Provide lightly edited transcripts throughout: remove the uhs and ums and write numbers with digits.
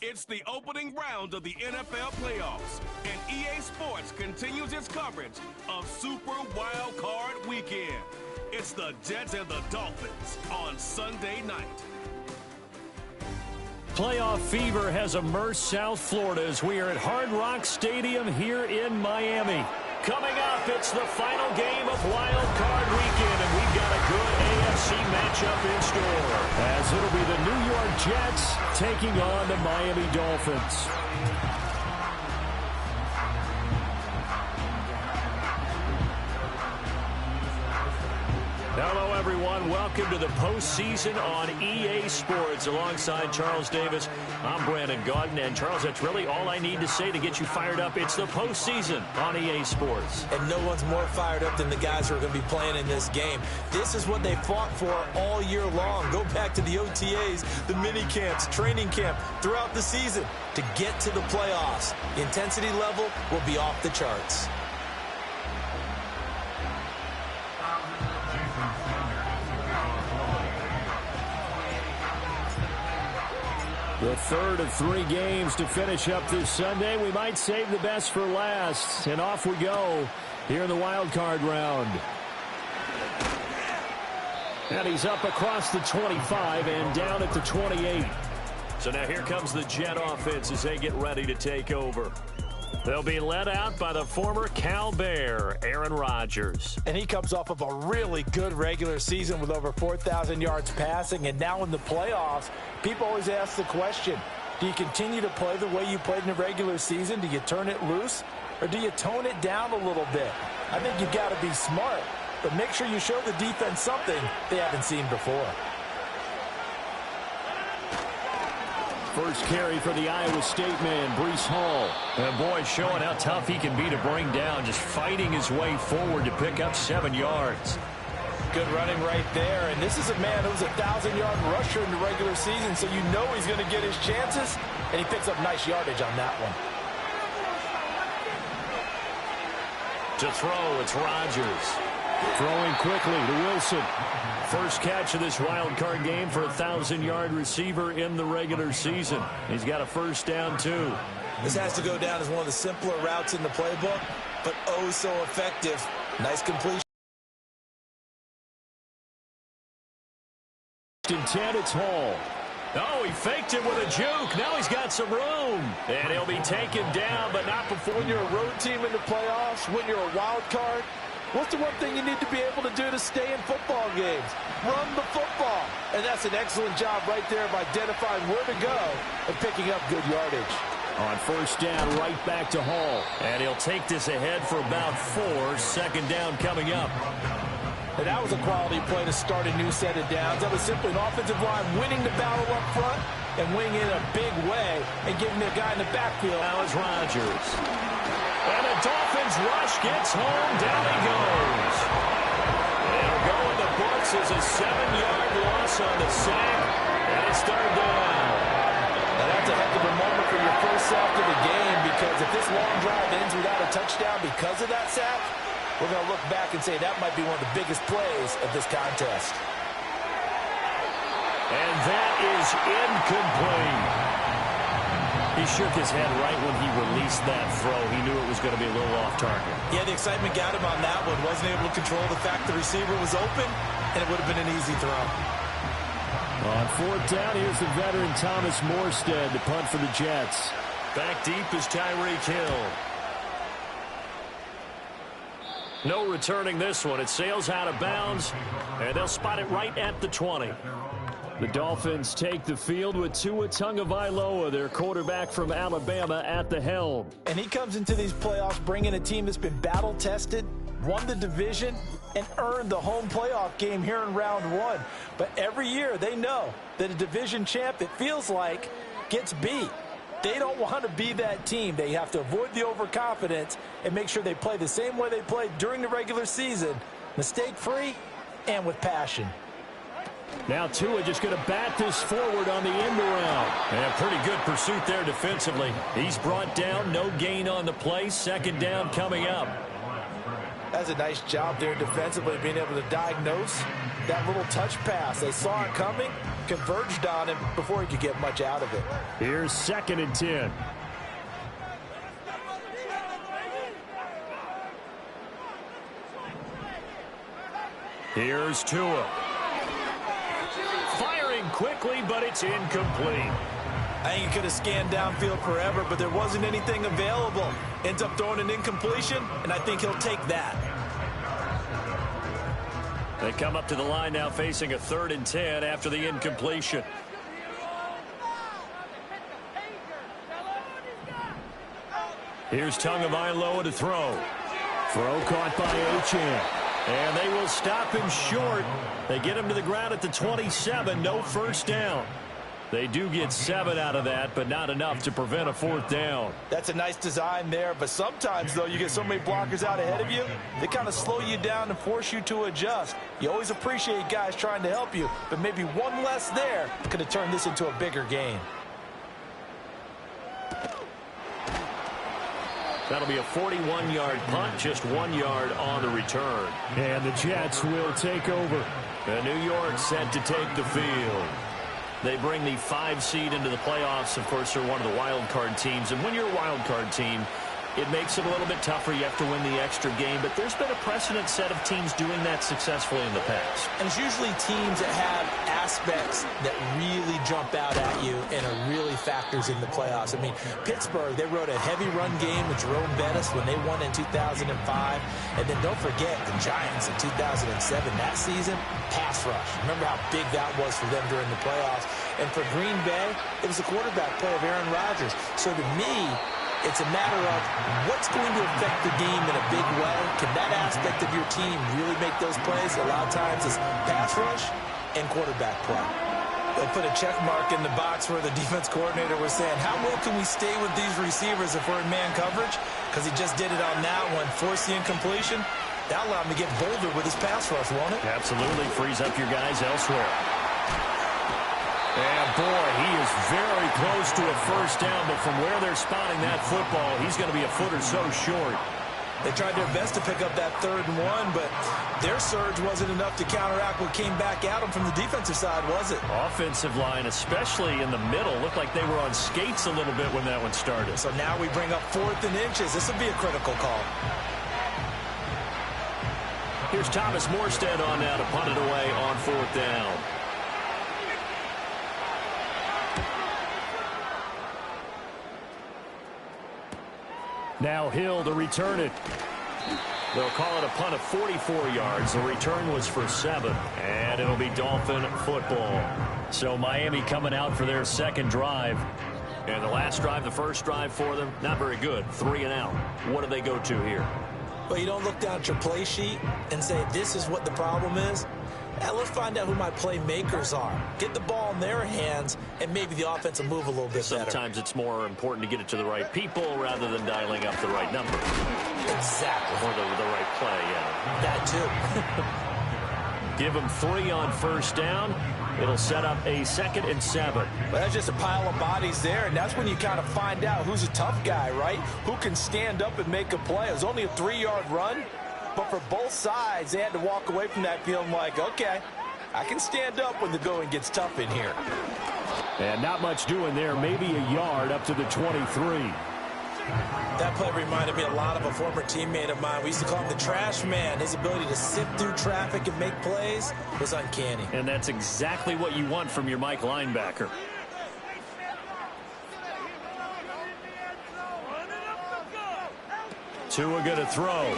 It's the opening round of the NFL playoffs, and EA Sports continues its coverage of Super Wildcard Weekend. It's the Jets and the Dolphins on Sunday night. Playoff fever has immersed South Florida as we are at Hard Rock Stadium here in Miami. Coming up, it's the final game of Wild Card Weekend, and we've got a good AFC matchup in store, as it'll be the New York Jets taking on the Miami Dolphins. Hello, everyone. Welcome to the postseason on EA Sports. Alongside Charles Davis, I'm Brandon Gaudin. And, Charles, that's really all I need to say to get you fired up. It's the postseason on EA Sports. And no one's more fired up than the guys who are going to be playing in this game. This is what they fought for all year long. Go back to the OTAs, the mini camps, training camp, throughout the season to get to the playoffs. The intensity level will be off the charts. The third of 3 games to finish up this Sunday. We might save the best for last. And off we go here in the wild card round. And he's up across the 25 and down at the 28. So now here comes the Jet offense as they get ready to take over. They'll be led out by the former Cal Bear, Aaron Rodgers. And he comes off of a really good regular season with over 4,000 yards passing. And now in the playoffs, people always ask the question, do you continue to play the way you played in the regular season? Do you turn it loose? Or do you tone it down a little bit? I think you've got to be smart, but make sure you show the defense something they haven't seen before. First carry for the Iowa State man, Breece Hall. And boy, showing how tough he can be to bring down, just fighting his way forward to pick up 7 yards. Good running right there. And this is a man who's a 1,000-yard rusher in the regular season, so you know he's going to get his chances. And he picks up nice yardage on that one. To throw, it's Rodgers. Throwing quickly to Wilson. First catch of this wild card game for a 1,000-yard receiver in the regular season. He's got a first down, too. This has to go down as one of the simpler routes in the playbook, but oh so effective. Nice completion. 10, it's Hall. Oh, he faked it with a juke. Now he's got some room. And he'll be taken down, but not before. When you're a road team in the playoffs, when you're a wild card, what's the one thing you need to be able to do to stay in football games? Run the football. And that's an excellent job right there of identifying where to go and picking up good yardage. On first down, right back to Hall. And he'll take this ahead for about 4. Second down coming up. And that was a quality play to start a new set of downs. That was simply an offensive line winning the battle up front and winning in a big way and giving the guy in the backfield. Now it's Rodgers. And the Dolphins rush gets home. Down he goes. It'll go in the books as a 7-yard loss on the sack. And it's third down. Now that's a heck of a moment for your first sack of the game, because if this long drive ends without a touchdown because of that sack, we're going to look back and say that might be one of the biggest plays of this contest. And that is incomplete. He shook his head right when he released that throw. He knew it was going to be a little off target. Yeah, the excitement got him on that one. Wasn't able to control the fact the receiver was open, and it would have been an easy throw. On fourth down, here's the veteran Thomas Morstead to punt for the Jets. Back deep is Tyreek Hill. No returning this one. It sails out of bounds, and they'll spot it right at the 20. The Dolphins take the field with Tua Tagovailoa, their quarterback from Alabama, at the helm. And he comes into these playoffs bringing a team that's been battle-tested, won the division, and earned the home playoff game here in round 1. But every year they know that a division champ, it feels like, gets beat. They don't want to be that team. They have to avoid the overconfidence and make sure they play the same way they played during the regular season, mistake-free and with passion. Now Tua just going to bat this forward on the end around. And pretty good pursuit there defensively. He's brought down, no gain on the play. Second down coming up. That's a nice job there defensively, being able to diagnose That little touch pass, they saw it coming, converged on him before he could get much out of it. Here's 2nd and 10. Here's Tua. Firing quickly, but it's incomplete. I think he could have scanned downfield forever, but there wasn't anything available. Ends up throwing an incompletion, and I think he'll take that. They come up to the line now facing a 3rd and 10 after the incompletion. Here's Tagovailoa to throw. Throw caught by Achane. And they will stop him short. They get him to the ground at the 27. No first down. They do get 7 out of that, but not enough to prevent a 4th down. That's a nice design there, but sometimes, though, you get so many blockers out ahead of you, they kind of slow you down and force you to adjust. You always appreciate guys trying to help you, but maybe one less there could have turned this into a bigger game. That'll be a 41-yard punt, just 1 yard on the return. And the Jets will take over. And New York set to take the field. They bring the 5 seed into the playoffs. Of course, they're one of the wild card teams. And when you're a wild card team, it makes it a little bit tougher. You have to win the extra game. But there's been a precedent set of teams doing that successfully in the past. And it's usually teams that have aspects that really jump out at you and are really factors in the playoffs. I mean, Pittsburgh, they rode a heavy run game with Jerome Bettis when they won in 2005. And then don't forget the Giants in 2007. That season, pass rush. Remember how big that was for them during the playoffs. And for Green Bay, it was the quarterback play of Aaron Rodgers. So to me, it's a matter of what's going to affect the game in a big way. Can that aspect of your team really make those plays? A lot of times it's pass rush and quarterback play. They put a check mark in the box where the defense coordinator was saying, how well can we stay with these receivers if we're in man coverage? Because he just did it on that one, forced the incompletion. That'll allow him to get bolder with his pass rush, won't it? Absolutely. Frees up your guys elsewhere. And, boy, he is very close to a first down, but from where they're spotting that football, he's going to be a foot or so short. They tried their best to pick up that 3rd and 1, but their surge wasn't enough to counteract what came back at them from the defensive side, was it? Offensive line, especially in the middle, looked like they were on skates a little bit when that one started. So now we bring up 4th and inches. This will be a critical call. Here's Thomas Morstead on now to punt it away on 4th down. Now Hill to return it. They'll call it a punt of 44 yards. The return was for 7. And it'll be Dolphin football. So Miami coming out for their 2nd drive. And the last drive, the first drive for them, not very good. 3 and out. What do they go to here? Well, you don't look down at your play sheet and say, this is what the problem is. Let's find out who my playmakers are. Get the ball in their hands, and maybe the offense will move a little bit better. Sometimes it's more important to get it to the right people rather than dialing up the right number. Exactly. Or the right play, yeah. That too. Give them 3 on first down. It'll set up a 2nd and 7. But that's just a pile of bodies there, and that's when you kind of find out who's a tough guy, right? Who can stand up and make a play. It was only a 3-yard run. But for both sides, they had to walk away from that feeling like, okay, I can stand up when the going gets tough in here. And not much doing there. Maybe a yard up to the 23. That play reminded me a lot of a former teammate of mine. We used to call him the trash man. His ability to sift through traffic and make plays was uncanny. And that's exactly what you want from your Mike linebacker. Tua going to throw.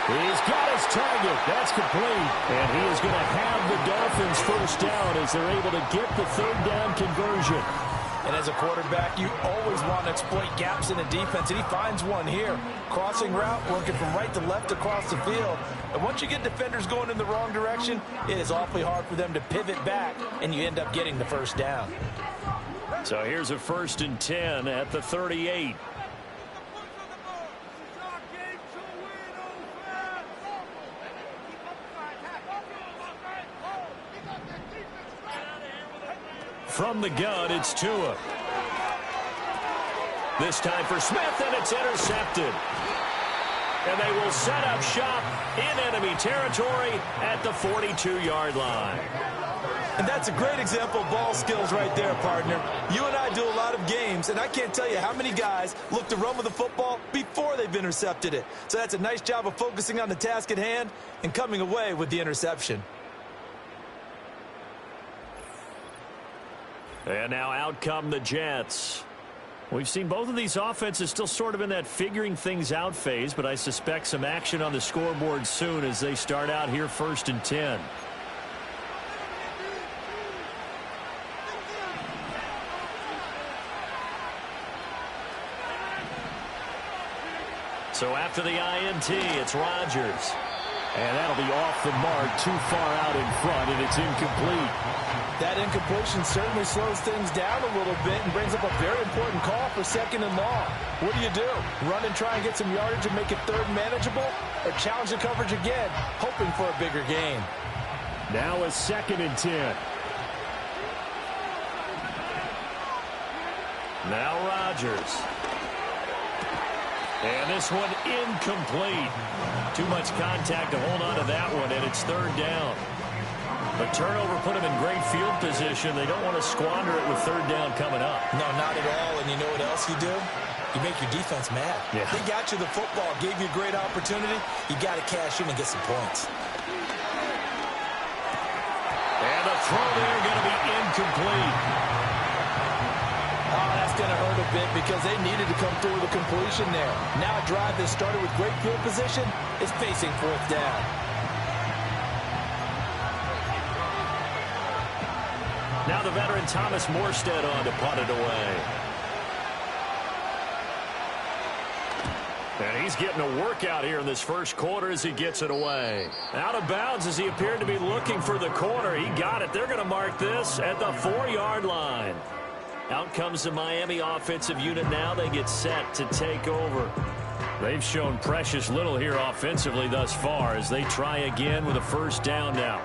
He's got his target. That's complete. And he is going to have the Dolphins first down as they're able to get the 3rd down conversion. And as a quarterback, you always want to exploit gaps in the defense, and he finds one here. Crossing route, working from right to left across the field. And once you get defenders going in the wrong direction, it is awfully hard for them to pivot back, and you end up getting the first down. So here's a 1st and 10 at the 38. From the gun, it's Tua. This time for Smith, and it's intercepted. And they will set up shop in enemy territory at the 42-yard line. And that's a great example of ball skills right there, partner. You and I do a lot of games, and I can't tell you how many guys look to run with the football before they've intercepted it. So that's a nice job of focusing on the task at hand and coming away with the interception. And now out come the Jets. We've seen both of these offenses still sort of in that figuring things out phase, but I suspect some action on the scoreboard soon as they start out here 1st and 10. So after the INT, it's Rodgers. And that'll be off the mark, too far out in front, and it's incomplete. That incompletion certainly slows things down a little bit and brings up a very important call for 2nd and long. What do? Run and try and get some yardage and make it 3rd manageable? Or challenge the coverage again, hoping for a bigger gain? Now a 2nd and 10. Now Rodgers. And this one incomplete. Too much contact to hold on to that one, and it's 3rd down. The turnover put them in great field position. They don't want to squander it with 3rd down coming up. No, not at all. And you know what else you do? You make your defense mad. Yeah. They got you the football, gave you a great opportunity. You got to cash in and get some points. And the throw there going to be incomplete. Oh, that's going to hurt a bit because they needed to come through with a completion there. Now a drive that started with great field position is facing 4th down. Now the veteran Thomas Morstead on to punt it away. And he's getting a workout here in this 1st quarter as he gets it away. Out of bounds as he appeared to be looking for the corner. He got it. They're going to mark this at the 4-yard line. Out comes the Miami offensive unit now. They get set to take over. They've shown precious little here offensively thus far as they try again with a 1st down now.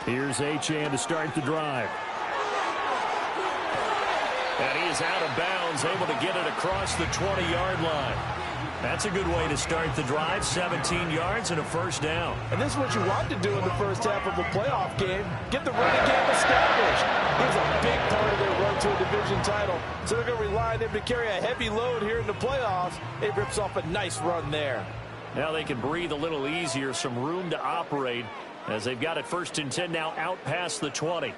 Here's Achane to start the drive. And he is out of bounds, able to get it across the 20-yard line. That's a good way to start the drive. 17 yards and a 1st down. And this is what you want to do in the first half of a playoff game. Get the running game established. He's a big part of their run to a division title. So they're going to rely on him to carry a heavy load here in the playoffs. It rips off a nice run there. Now they can breathe a little easier, some room to operate as they've got it 1st and 10 now out past the 20.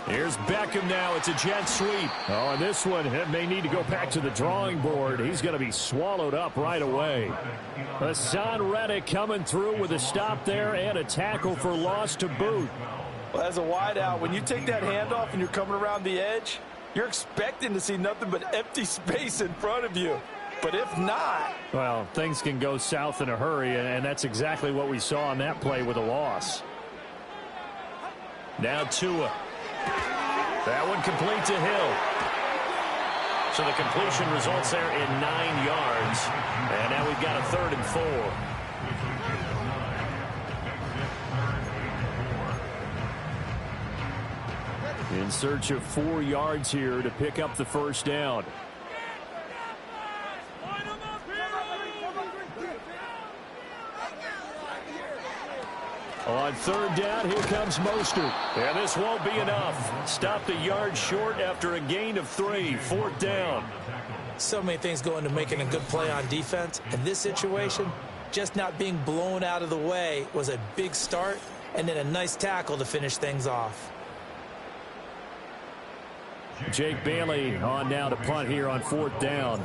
Here's Beckham now. It's a jet sweep. Oh, and this one may need to go back to the drawing board. He's going to be swallowed up right away. Hassan Reddick coming through with a stop there and a tackle for loss to boot. Well, as a wideout, when you take that handoff and you're coming around the edge, you're expecting to see nothing but empty space in front of you. But if not... well, things can go south in a hurry, and that's exactly what we saw on that play with a loss. Now Tua. That one complete to Hill. So the completion results there in 9 yards. And now we've got a 3rd and 4. In search of 4 yards here to pick up the 1st down. On 3rd down, here comes Mostert. And this won't be enough. Stopped a yard short after a gain of 3. 4th down. So many things go into making a good play on defense. In this situation, just not being blown out of the way was a big start, and then a nice tackle to finish things off. Jake Bailey on now to punt here on 4th down.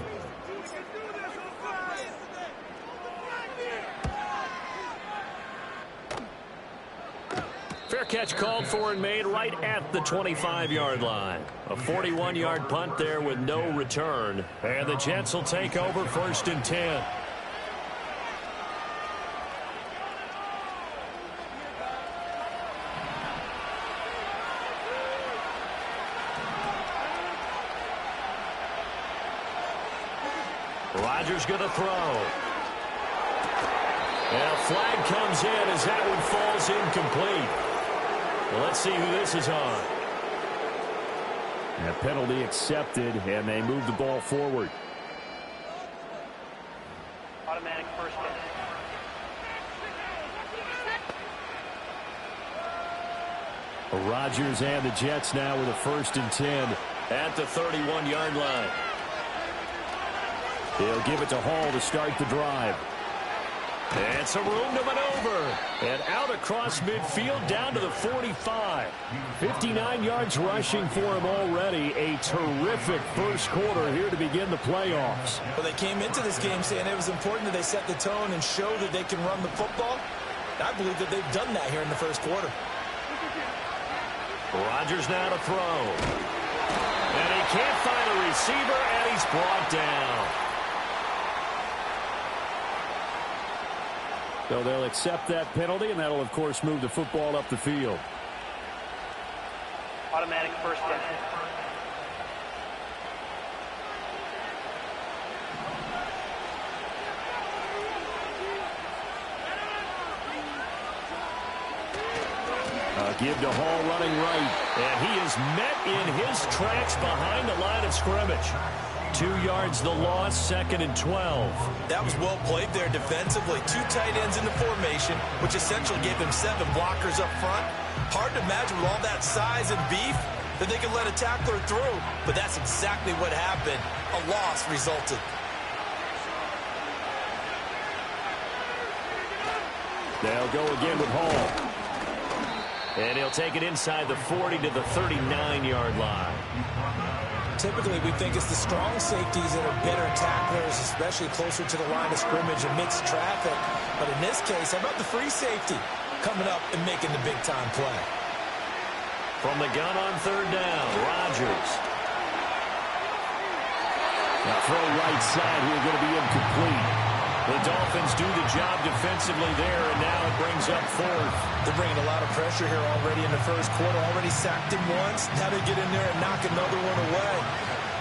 Fair catch called for and made right at the 25-yard line. A 41-yard punt there with no return. And the Jets will take over 1st and 10. Rodgers going to throw. And a flag comes in as that one falls incomplete. Well, let's see who this is on. A penalty accepted, and they move the ball forward. Automatic first down. Rodgers and the Jets now with a 1st and 10 at the 31-yard line. They'll give it to Hall to start the drive. And some room to maneuver. And out across midfield down to the 45. 59 yards rushing for him already. A terrific first quarter here to begin the playoffs. Well, they came into this game saying it was important that they set the tone and show that they can run the football. I believe that they've done that here in the first quarter. Rodgers now to throw. And he can't find a receiver, and he's brought down. So they'll accept that penalty, and that'll, of course, move the football up the field. Automatic first down. Give to Hall running right. And he is met in his tracks behind the line of scrimmage. 2 yards the loss, 2nd and 12. That was well played there defensively. 2 tight ends in the formation, which essentially gave them 7 blockers up front. Hard to imagine with all that size and beef that they could let a tackler through. But that's exactly what happened. A loss resulted. They'll go again with Hall. And he'll take it inside the 40 to the 39-yard line. Typically, we think it's the strong safeties that are better tacklers, especially closer to the line of scrimmage amidst traffic. But in this case, how about the free safety coming up and making the big-time play? From the gun on 3rd down, Rodgers. Now throw right side here, going to be incomplete. The Dolphins do the job defensively there, and now it brings up 4th. They're bringing a lot of pressure here already in the first quarter. Already sacked him once. Now they get in there and knock another one away.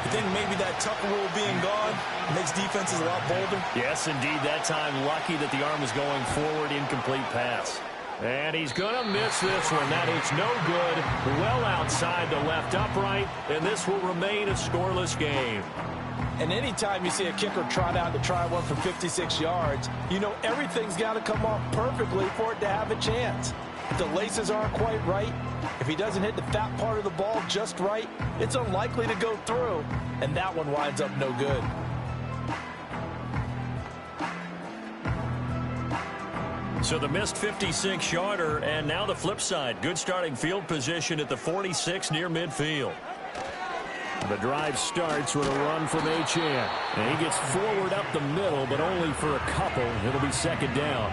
You think maybe that Tucker rule being gone makes defenses a lot bolder? Yes, indeed. That time, lucky that the arm was going forward, incomplete pass. And he's going to miss this one. That is no good. Well outside the left upright, and this will remain a scoreless game. And anytime you see a kicker trot out to try one for 56 yards, you know everything's got to come off perfectly for it to have a chance. If the laces aren't quite right, if he doesn't hit the fat part of the ball just right, it's unlikely to go through, and that one winds up no good. So the missed 56-yarder, and now the flip side. Good starting field position at the 46 near midfield. The drive starts with a run from Achane. And he gets forward up the middle, but only for a couple. It'll be 2nd down.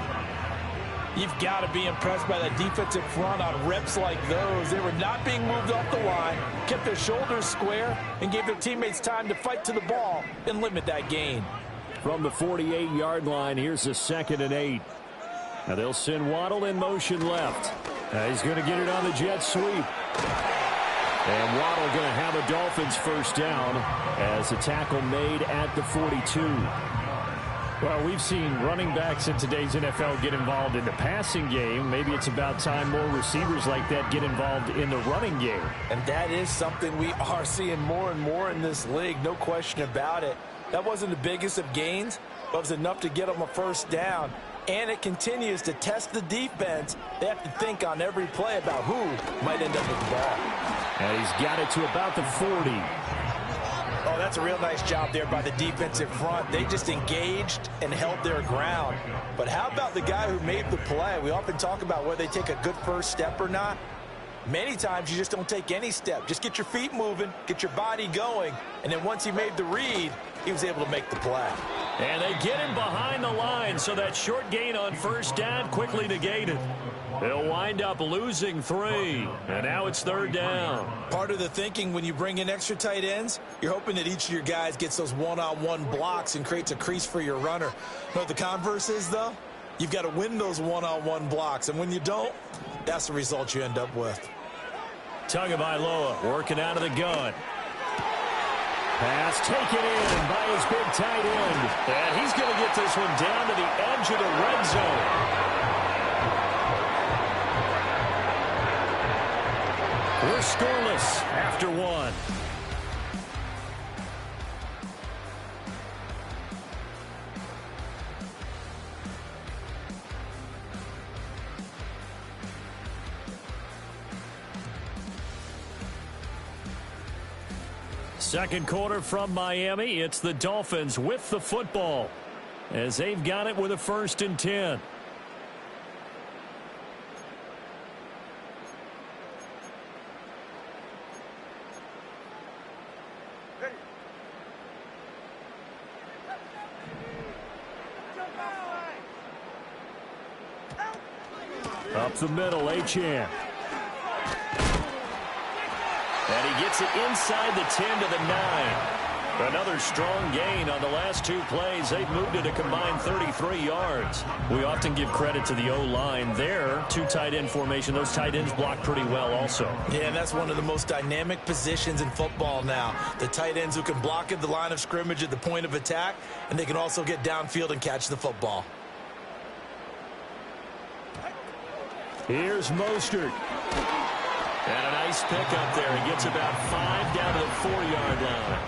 You've got to be impressed by that defensive front on reps like those. They were not being moved off the line, kept their shoulders square, and gave their teammates time to fight to the ball and limit that gain. From the 48-yard line, here's a 2nd and 8. Now they'll send Waddle in motion left. He's going to get it on the jet sweep. And Waddle going to have a Dolphins 1st down as a tackle made at the 42. Well, we've seen running backs in today's NFL get involved in the passing game. Maybe it's about time more receivers like that get involved in the running game. And that is something we are seeing more and more in this league, no question about it. That wasn't the biggest of gains, but it was enough to get them a 1st down. And it continues to test the defense. They have to think on every play about who might end up with the ball. And he's got it to about the 40. Oh, that's a real nice job there by the defensive front. They just engaged and held their ground. But how about the guy who made the play? We often talk about whether they take a good first step or not. Many times you just don't take any step. Just get your feet moving, get your body going, and then once he made the read, he was able to make the play. And they get him behind the line, so that short gain on 1st down quickly negated. They'll wind up losing 3, and now it's 3rd down. Part of the thinking when you bring in extra tight ends, you're hoping that each of your guys gets those one-on-one blocks and creates a crease for your runner. You know what the converse is, though? You've got to win those one-on-one blocks, and when you don't, that's the result you end up with. Tagovailoa working out of the gun. Pass taken in by his big tight end. And he's going to get this one down to the edge of the red zone. We're scoreless after one. Second quarter from Miami. It's the Dolphins with the football as they've got it with a 1st and 10. Up the middle, Achane. And he gets it inside the 10 to the 9. Another strong gain on the last 2 plays. They've moved it a combined 33 yards. We often give credit to the O-line there. 2 tight end formation. Those tight ends block pretty well also. Yeah, and that's one of the most dynamic positions in football now. The tight ends who can block at the line of scrimmage at the point of attack, and they can also get downfield and catch the football. Here's Mostert. And a nice pickup there. He gets about 5 down to the 4-yard line.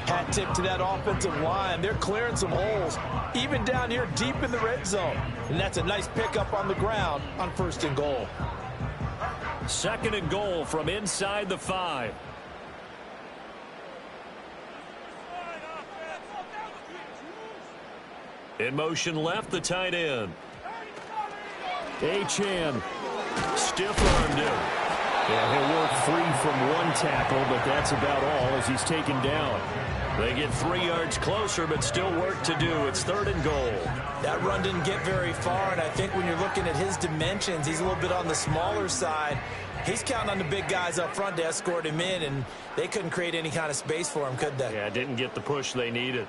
Hat tip to that offensive line. They're clearing some holes, even down here deep in the red zone. And that's a nice pickup on the ground on 1st and goal. 2nd and goal from inside the 5. In motion left, the tight end. Achane. Stiff-armed him. Yeah, he'll work free from 1 tackle, but that's about all as he's taken down. They get 3 yards closer, but still work to do. It's 3rd and goal. That run didn't get very far, and I think when you're looking at his dimensions, he's a little bit on the smaller side. He's counting on the big guys up front to escort him in, and they couldn't create any kind of space for him, could they? Yeah, didn't get the push they needed.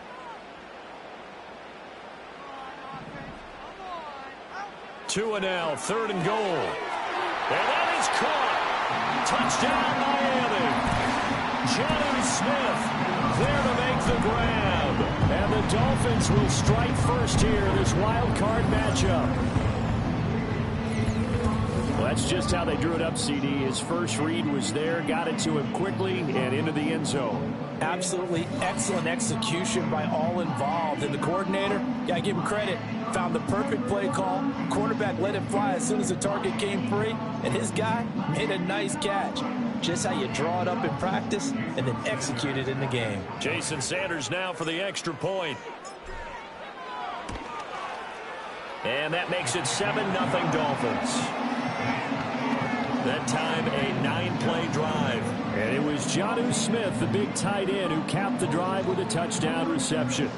Two and now, 3rd and goal. And that is caught. Touchdown, Miami. Jonnu Smith there to make the grab. And the Dolphins will strike first here in this wild card matchup. Well, that's just how they drew it up, CD. His first read was there, got it to him quickly, and into the end zone. Absolutely excellent execution by all involved. And the coordinator, gotta give him credit, found the perfect play call. Quarterback let it fly as soon as the target came free, and his guy made a nice catch. Just how you draw it up in practice and then execute it in the game. Jason Sanders now for the extra point. And that makes it 7-0 Dolphins. That time a 9-play drive. And it was Jonnu Smith, the big tight end, who capped the drive with a touchdown reception.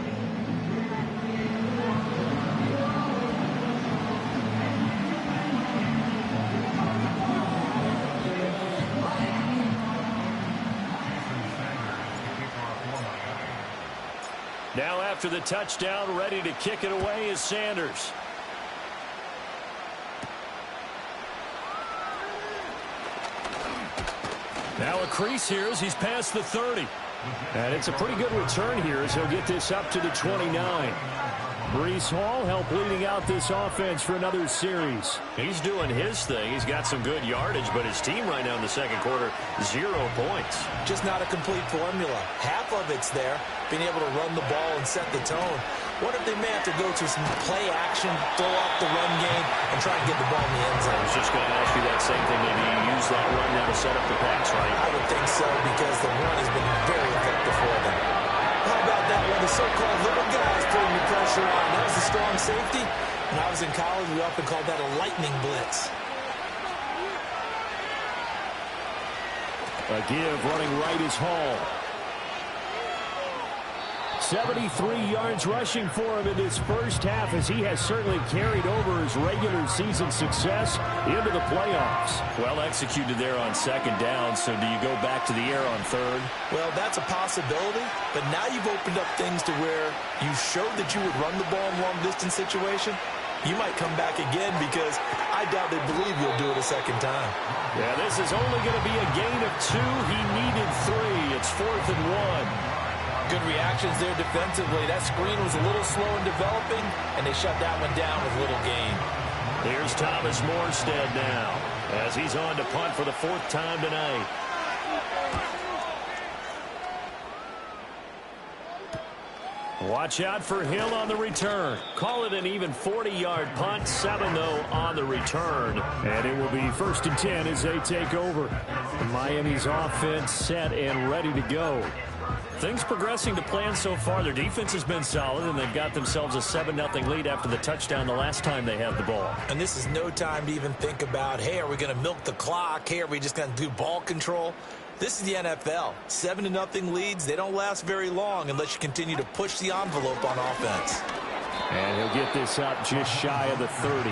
Now after the touchdown, ready to kick it away is Sanders. Now a crease here as he's past the 30. And it's a pretty good return here as he'll get this up to the 29. Breece Hall helped leading out this offense for another series. He's doing his thing. He's got some good yardage, but his team right now in the second quarter, 0 points. Just not a complete formula. Half of it's there, being able to run the ball and set the tone. What if they may have to go to some play action, throw off the run game, and try and get the ball in the end zone? I was just going to ask you that same thing. Maybe you use that run now to set up the pass, right? I would think so, because the run has been very effective for them. How about that one? The so-called little guys putting the pressure on. That was a strong safety. When I was in college, we often called that a lightning blitz. A give running right is Hall. 73 yards rushing for him in this first half, as he has certainly carried over his regular season success into the playoffs. Well executed there on second down, so do you go back to the air on third? Well, that's a possibility, but now you've opened up things to where you showed that you would run the ball in long-distance situation. you might come back again because I doubt they believe you'll do it a second time. Yeah, this is only going to be a gain of 2. He needed 3. It's 4th and 1. Good reactions there defensively. That screen was a little slow in developing, and they shut that one down with little gain. Here's Thomas Morstead now as he's on to punt for the 4th time tonight. Watch out for Hill on the return. Call it an even 40-yard punt. 7, though, on the return. And it will be 1st and 10 as they take over. Miami's offense set and ready to go. Things progressing to plan so far. Their defense has been solid, and they've got themselves a 7-0 lead after the touchdown the last time they had the ball. And this is no time to even think about, hey, are we going to milk the clock? Hey, are we just going to do ball control? This is the NFL. 7-0 leads, they don't last very long unless you continue to push the envelope on offense. And he'll get this up just shy of the 30.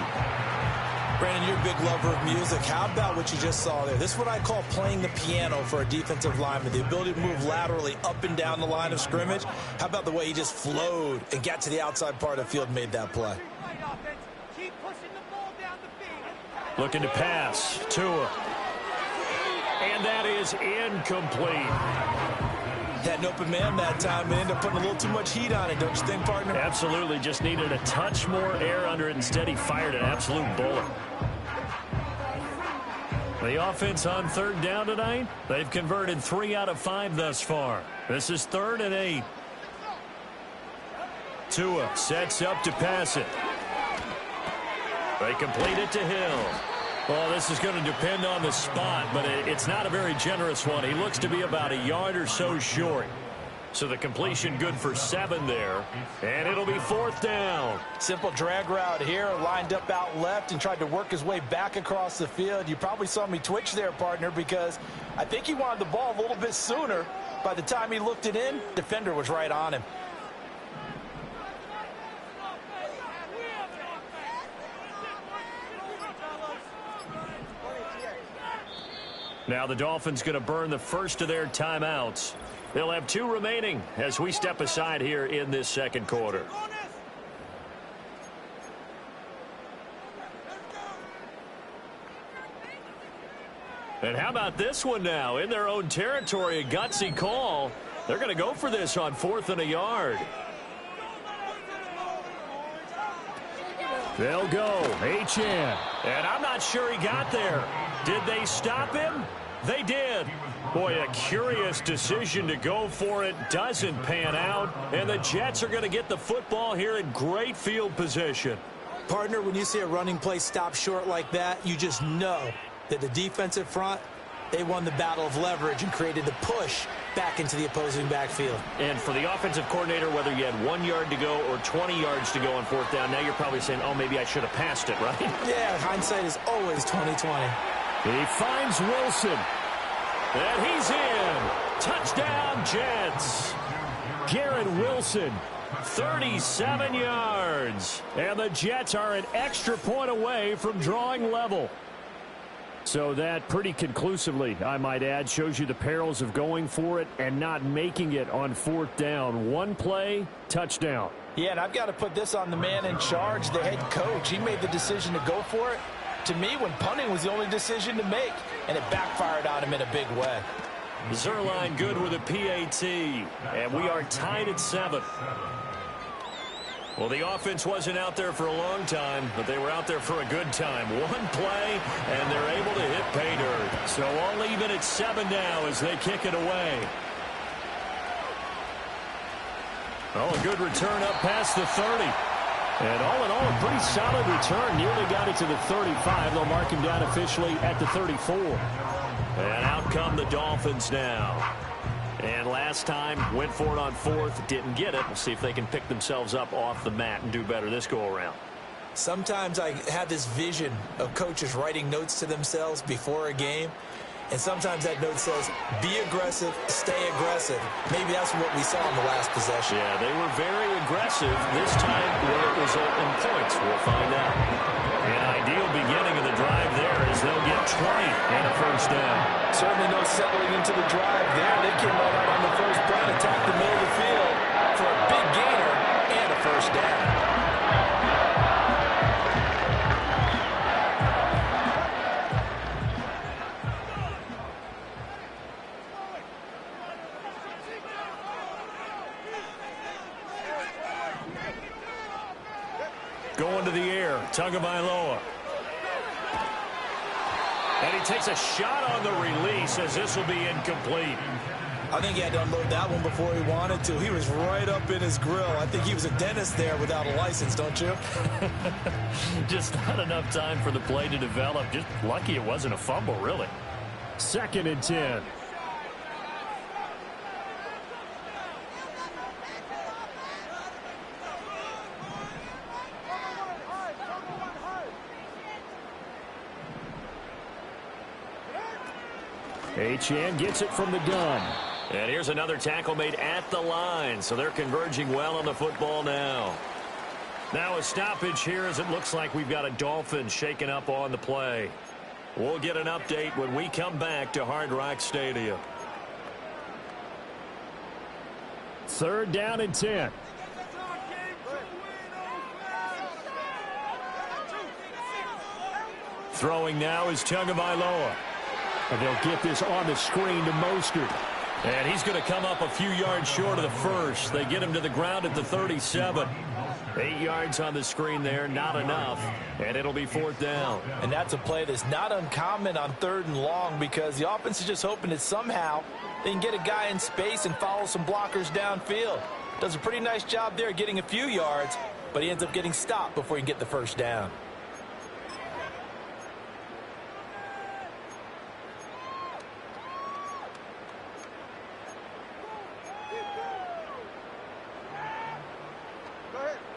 Brandon, you're a big lover of music. How about what you just saw there? This is what I call playing the piano for a defensive lineman. The ability to move laterally up and down the line of scrimmage. How about the way he just flowed and got to the outside part of the field and made that play? Looking to pass. Tua. And that is incomplete. Had an open man that time and ended up putting a little too much heat on it, don't you think, partner? Absolutely. Just needed a touch more air under it. Instead, he fired an absolute bullet. The offense on 3rd down tonight, they've converted 3 out of 5 thus far. This is 3rd and 8. Tua sets up to pass it. They complete it to Hill. Well, this is going to depend on the spot, but it's not a very generous one. He looks to be about a yard or so short. So the completion good for 7 there, and it'll be 4th down. Simple drag route here, lined up out left and tried to work his way back across the field. You probably saw me twitch there, partner, because I think he wanted the ball a little bit sooner. By the time he looked it in, defender was right on him. Now the Dolphins going to burn the first of their timeouts. They'll have 2 remaining as we step aside here in this 2nd quarter. And how about this one now? In their own territory, a gutsy call. They're going to go for this on 4th and a yard. They'll go. Achane. And I'm not sure he got there. Did they stop him? They did. Boy, a curious decision to go for it. Doesn't pan out. And the Jets are going to get the football here in great field position. Partner, when you see a running play stop short like that, you just know that the defensive front, they won the battle of leverage and created the push back into the opposing backfield. And for the offensive coordinator, whether you had 1 yard to go or 20 yards to go on 4th down, now you're probably saying, oh, maybe I should have passed it, right? Yeah, hindsight is always 20/20. He finds Wilson. And he's in. Touchdown, Jets. Garrett Wilson. 37 yards. And the Jets are an extra point away from drawing level. So that pretty conclusively, I might add, shows you the perils of going for it and not making it on 4th down. 1 play, touchdown. Yeah, and I've got to put this on the man in charge, the head coach. He made the decision to go for it. To me, when punting was the only decision to make, and it backfired on him in a big way. Zerline good with a PAT, and we are tied at 7. Well, the offense wasn't out there for a long time, but they were out there for a good time. 1 play, and they're able to hit pay dirt. So all even at 7 now as they kick it away. Oh, a good return up past the 30. And all in all, a pretty solid return. Nearly got it to the 35. They'll mark him down officially at the 34. And out come the Dolphins now. And last time, went for it on 4th, didn't get it. We'll see if they can pick themselves up off the mat and do better this go-around. Sometimes I have this vision of coaches writing notes to themselves before a game. And sometimes that note says, be aggressive, stay aggressive. Maybe that's what we saw in the last possession. Yeah, they were very aggressive. This time will it result in points? We'll find out. An ideal beginning of the drive there as they'll get 20 and a 1st down. Certainly no settling into the drive there. They came right out on the first play, attacked the middle of the field for a big gainer and a 1st down. Going to the air. Tagovailoa. And he takes a shot on the release as this will be incomplete. I think he had to unload that one before he wanted to. He was right up in his grill. I think he was a dentist there without a license, don't you? Just not enough time for the play to develop. Just lucky it wasn't a fumble, really. 2nd and 10. Achane gets it from the gun. And here's another tackle made at the line, so they're converging well on the football now. Now a stoppage here as it looks like we've got a Dolphin shaken up on the play. We'll get an update when we come back to Hard Rock Stadium. 3rd down and 10. Throwing now is Tagovailoa. And they'll get this on the screen to Mostert. And he's going to come up a few yards short of the first. They get him to the ground at the 37. 8 yards on the screen there, not enough. And it'll be 4th down. And that's a play that's not uncommon on 3rd and long because the offense is just hoping that somehow they can get a guy in space and follow some blockers downfield. Does a pretty nice job there getting a few yards, but he ends up getting stopped before he can get the first down.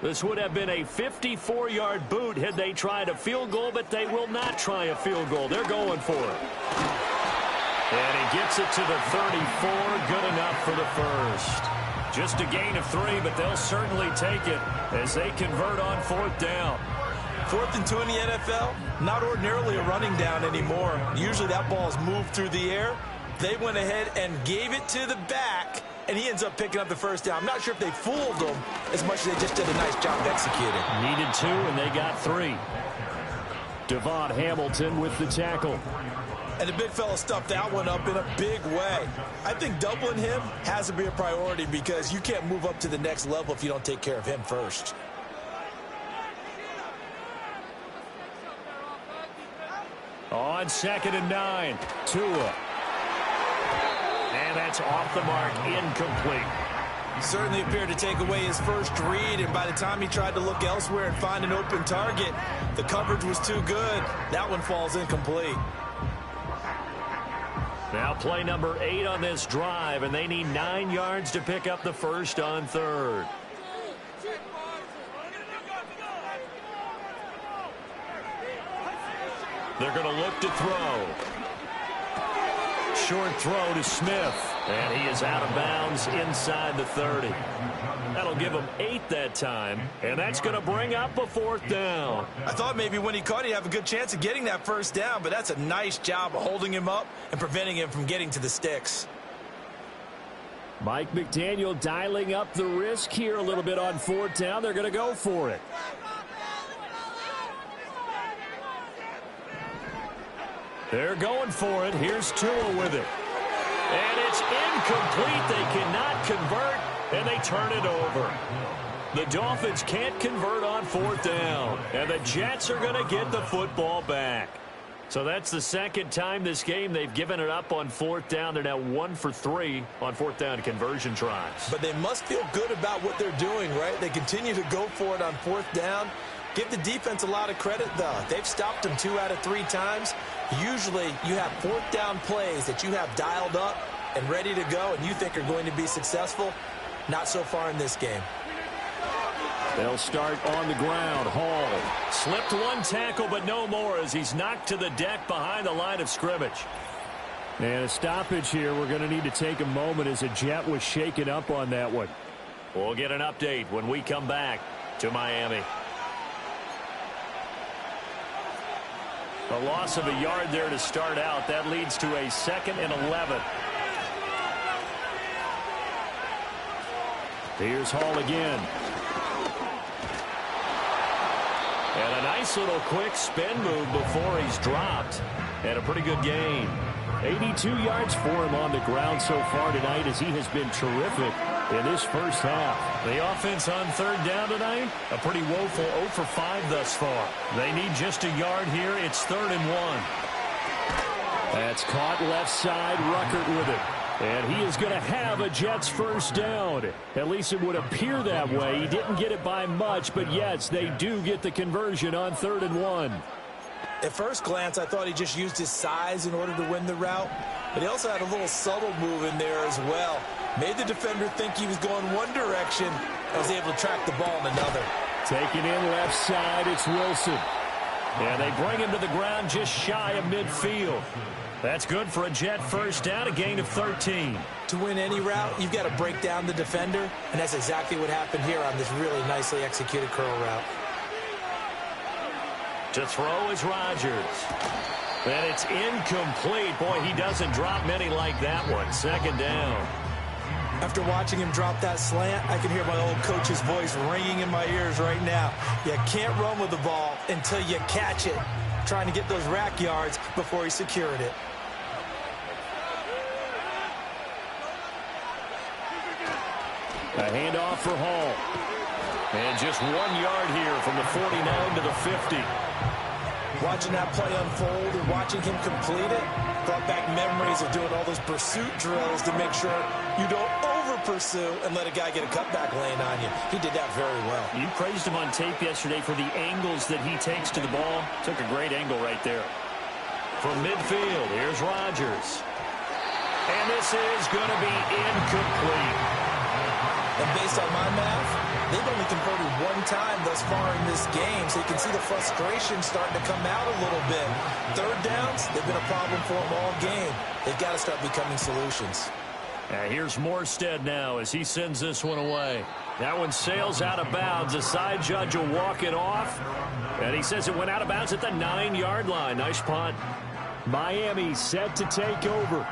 This would have been a 54-yard boot had they tried a field goal, but they will not try a field goal. They're going for it. And he gets it to the 34. Good enough for the first. Just a gain of 3, but they'll certainly take it as they convert on 4th down. 4th and 2 in the NFL, not ordinarily a running down anymore. Usually that ball is moved through the air. They went ahead and gave it to the back, and he ends up picking up the first down. I'm not sure if they fooled him as much as they just did a nice job executing. Needed 2, and they got 3. Devon Hamilton with the tackle. And the big fella stuffed that one up in a big way. I think doubling him has to be a priority because you can't move up to the next level if you don't take care of him first. On 2nd and 9, Tua. And that's off the mark, incomplete. Certainly appeared to take away his first read, and by the time he tried to look elsewhere and find an open target, the coverage was too good. That one falls incomplete. Now play number 8 on this drive, and they need 9 yards to pick up the first on 3rd. They're going to look to throw. Short throw to Smith, and he is out of bounds inside the 30. That'll give him 8 that time, and that's going to bring up a 4th down. I thought maybe when he caught, he'd have a good chance of getting that first down, but that's a nice job of holding him up and preventing him from getting to the sticks. Mike McDaniel dialing up the risk here a little bit on 4th down. They're going to go for it. They're going for it. Here's Tua with it. And it's incomplete. They cannot convert, and they turn it over. The Dolphins can't convert on 4th down, and the Jets are going to get the football back. So that's the 2nd time this game they've given it up on 4th down. They're now 1 for 3 on 4th down conversion tries. But they must feel good about what they're doing, right? They continue to go for it on 4th down. Give the defense a lot of credit, though. They've stopped them 2 out of 3 times. Usually, you have 4th down plays that you have dialed up and ready to go and you think are going to be successful. Not so far in this game. They'll start on the ground. Hall slipped 1 tackle, but no more as he's knocked to the deck behind the line of scrimmage. And a stoppage here. We're going to need to take a moment as a Jet was shaken up on that one. We'll get an update when we come back to Miami. A loss of a yard there to start out. That leads to a 2nd and 11. Here's Hall again. And a nice little quick spin move before he's dropped. And a pretty good gain. 82 yards for him on the ground so far tonight as he has been terrific in this first half. The offense on third down tonight, a pretty woeful 0 for 5 thus far. They need just a yard here. It's 3rd and 1. That's caught left side. Ruckert with it. And he is going to have a Jets first down. At least it would appear that way. He didn't get it by much, but yes, they do get the conversion on 3rd and 1. At first glance, I thought he just used his size in order to win the route, but he also had a little subtle move in there as well. Made the defender think he was going one direction and was able to track the ball in another. Taking in left side, it's Wilson. And they bring him to the ground just shy of midfield. That's good for a Jet first down, a gain of 13. To win any route, you've got to break down the defender, and that's exactly what happened here on this really nicely executed curl route. To throw is Rodgers. And it's incomplete. Boy, he doesn't drop many like that one. 2nd down. After watching him drop that slant, I can hear my old coach's voice ringing in my ears right now. You can't run with the ball until you catch it. Trying to get those rack yards before he secured it. A handoff for Hall. And just 1 yard here from the 49 to the 50. Watching that play unfold and watching him complete it brought back memories of doing all those pursuit drills to make sure you don't over-pursue and let a guy get a cutback lane on you. He did that very well. You praised him on tape yesterday for the angles that he takes to the ball. Took a great angle right there. From midfield, here's Rodgers. And this is going to be incomplete. And based on my math, they've only converted 1 time thus far in this game, so you can see the frustration starting to come out a little bit. 3rd downs, they've been a problem for them all game. They've got to start becoming solutions. Here's Morstead now as he sends this one away. That one sails out of bounds. The side judge will walk it off. And he says it went out of bounds at the 9-yard line. Nice punt. Miami set to take over.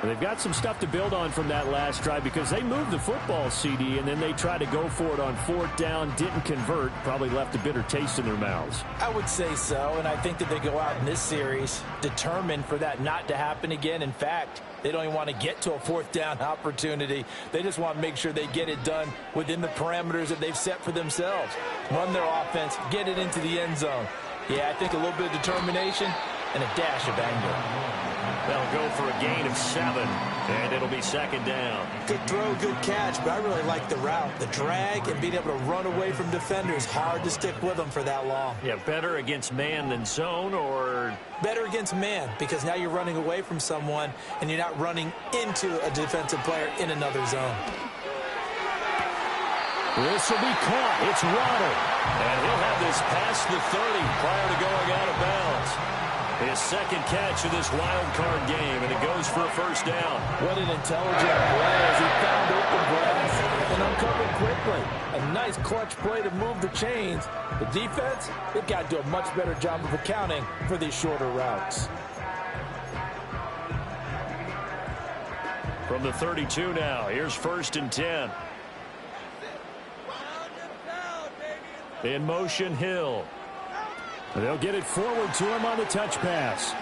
They've got some stuff to build on from that last drive because they moved the football, CD, and then they tried to go for it on 4th down, didn't convert, probably left a bitter taste in their mouths. I would say so, and I think that they go out in this series determined for that not to happen again. In fact, they don't even want to get to a 4th down opportunity. They just want to make sure they get it done within the parameters that they've set for themselves. Run their offense, get it into the end zone. Yeah, I think a little bit of determination and a dash of anger. They'll go for a gain of 7, and it'll be 2nd down. Good throw, good catch, but I really like the route. The drag and being able to run away from defenders. Hard to stick with them for that long. Yeah, better against man than zone, or? Better against man, because now you're running away from someone, and you're not running into a defensive player in another zone. This will be caught. It's Waddle. And he'll have this past the 30 prior to going out of bounds. His 2nd catch of this wild card game, and it goes for a first down. What an intelligent play as he found open grass and uncovered quickly. A nice clutch play to move the chains. The defense, they've got to do a much better job of accounting for these shorter routes. From the 32 now, here's 1st and 10. In motion, Hill. They'll get it forward to him on the touch pass.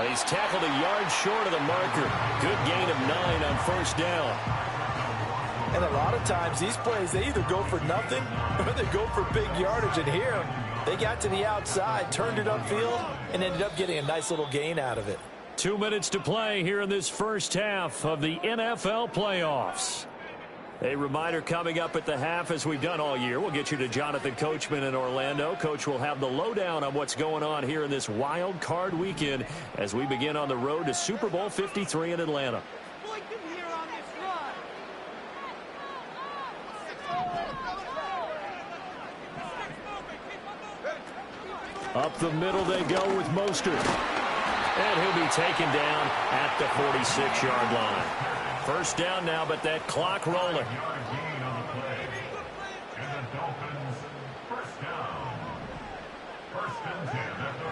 He's tackled a yard short of the marker. Good gain of 9 on 1st down. And a lot of times these plays, they either go for nothing or they go for big yardage. And here, they got to the outside, turned it upfield, and ended up getting a nice little gain out of it. 2 minutes to play here in this first half of the NFL playoffs. A reminder coming up at the half, as we've done all year. We'll get you to Jonathan Coachman in Orlando. Coach will have the lowdown on what's going on here in this wild card weekend as we begin on the road to Super Bowl 53 in Atlanta. Up the middle they go with Mostert. And he'll be taken down at the 46-yard line. First down now, but that clock rolling.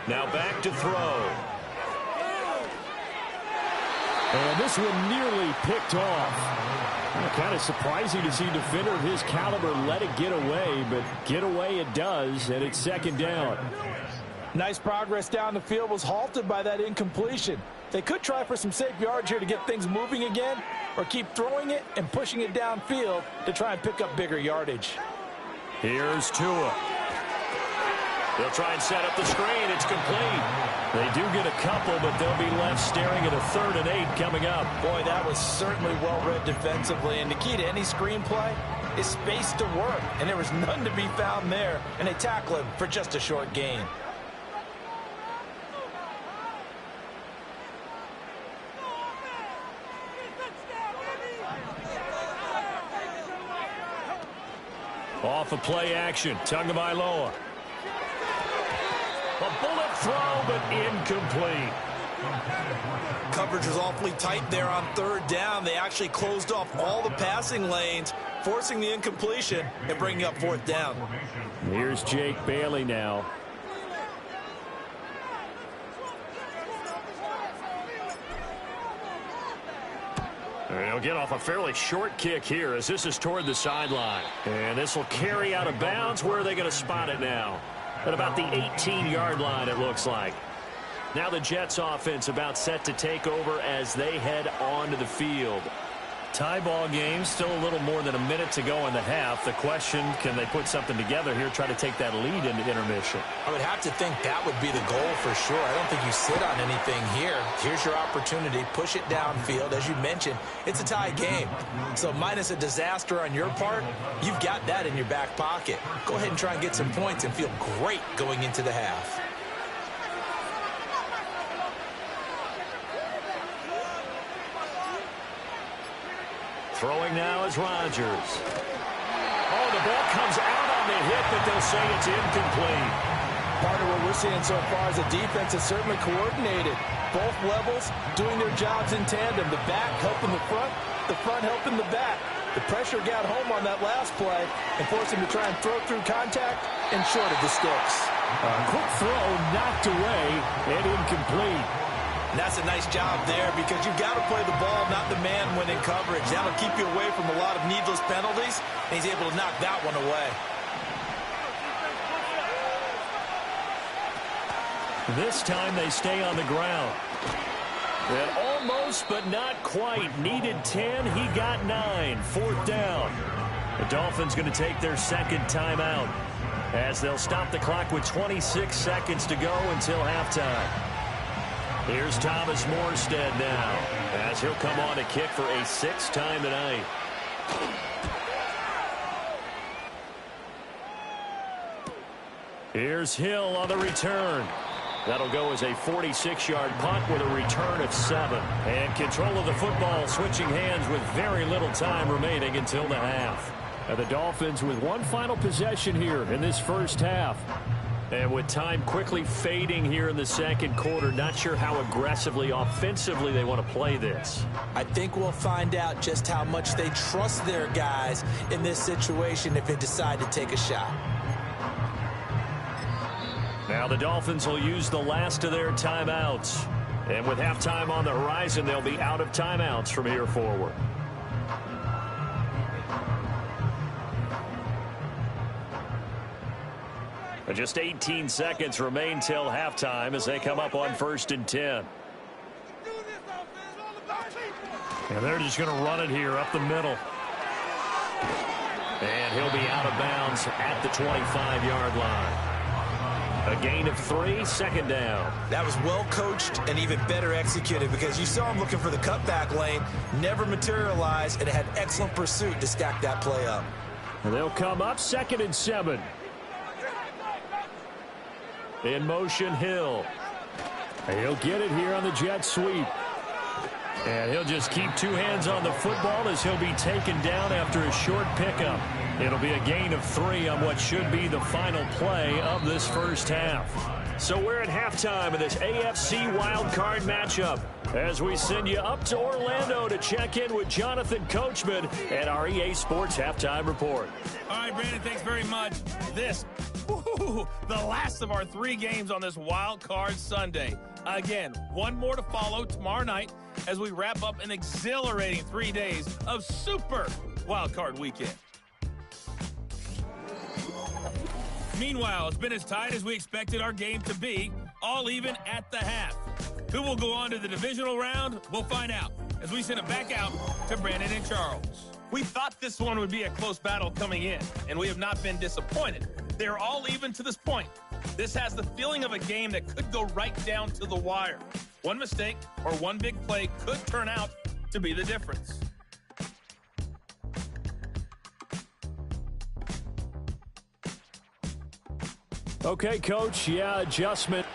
Now back to throw. And this one nearly picked off. Kind of surprising to see a defender of his caliber let it get away, but get away it does, and it's 2nd down. Nice progress down the field, was halted by that incompletion. They could try for some safe yards here to get things moving again, or keep throwing it and pushing it downfield to try and pick up bigger yardage. Here's Tua. They'll try and set up the screen. It's complete. They do get a couple, but they'll be left staring at a 3rd and 8 coming up. Boy, that was certainly well-read defensively, and the key to any screenplay is space to work, and there was none to be found there, and they tackle him for just a short gain. Off of play action, Tagovailoa. A bullet throw, but incomplete. Coverage was awfully tight there on 3rd down. They actually closed off all the passing lanes, forcing the incompletion and bringing up 4th down. Here's Jake Bailey now. He'll get off a fairly short kick here as this is toward the sideline. And this will carry out of bounds. Where are they going to spot it now? At about the 18-yard line, it looks like. Now the Jets offense about set to take over as they head onto the field. Tie ball game, still a little more than a minute to go in the half. The question, can they put something together here, try to take that lead into intermission? I would have to think that would be the goal for sure. I don't think you sit on anything here. Here's your opportunity. Push it downfield. As you mentioned, it's a tie game. So minus a disaster on your part, you've got that in your back pocket. Go ahead and try and get some points and feel great going into the half. Throwing now is Rodgers. Oh, the ball comes out on the hit, but they'll say it's incomplete. Part of what we're seeing so far is the defense is certainly coordinated. Both levels doing their jobs in tandem. The back helping the front helping the back. The pressure got home on that last play and forced him to try and throw through contact and short of the sticks. Quick throw knocked away and incomplete. And that's a nice job there because you've got to play the ball, not the man when in coverage. That'll keep you away from a lot of needless penalties, and he's able to knock that one away. This time they stay on the ground. And almost, but not quite. Needed 10, he got 9. 4th down. The Dolphins going to take their 2nd timeout as they'll stop the clock with 26 seconds to go until halftime. Here's Thomas Morstead now as he'll come on to kick for a 6th time tonight. Here's Hill on the return. That'll go as a 46-yard punt with a return of 7. And control of the football switching hands with very little time remaining until the half. And the Dolphins with one final possession here in this first half. And with time quickly fading here in the 2nd quarter, not sure how aggressively, offensively they want to play this. I think we'll find out just how much they trust their guys in this situation if they decide to take a shot. Now the Dolphins will use the last of their timeouts. And with halftime on the horizon, they'll be out of timeouts from here forward. Just 18 seconds remain till halftime as they come up on 1st and 10. And they're just going to run it here up the middle. And he'll be out of bounds at the 25-yard line. A gain of 3, 2nd down. That was well coached and even better executed because you saw him looking for the cutback lane, never materialized, and had excellent pursuit to stack that play up. And they'll come up 2nd and 7. In motion, Hill. He'll get it here on the jet sweep. And he'll just keep 2 hands on the football as he'll be taken down after a short pickup. It'll be a gain of 3 on what should be the final play of this first half. So we're at halftime of this AFC Wildcard matchup as we send you up to Orlando to check in with Jonathan Coachman and our EA Sports Halftime Report. All right, Brandon, thanks very much. The last of our 3 games on this Wild Card Sunday. Again, one more to follow tomorrow night as we wrap up an exhilarating 3 days of Super Wild Card Weekend. Meanwhile, it's been as tight as we expected our game to be, all even at the half. Who will go on to the divisional round? We'll find out as we send it back out to Brandon and Charles. We thought this one would be a close battle coming in, and we have not been disappointed. They're all even to this point. This has the feeling of a game that could go right down to the wire. One mistake or one big play could turn out to be the difference. Okay, Coach. Yeah, adjustment.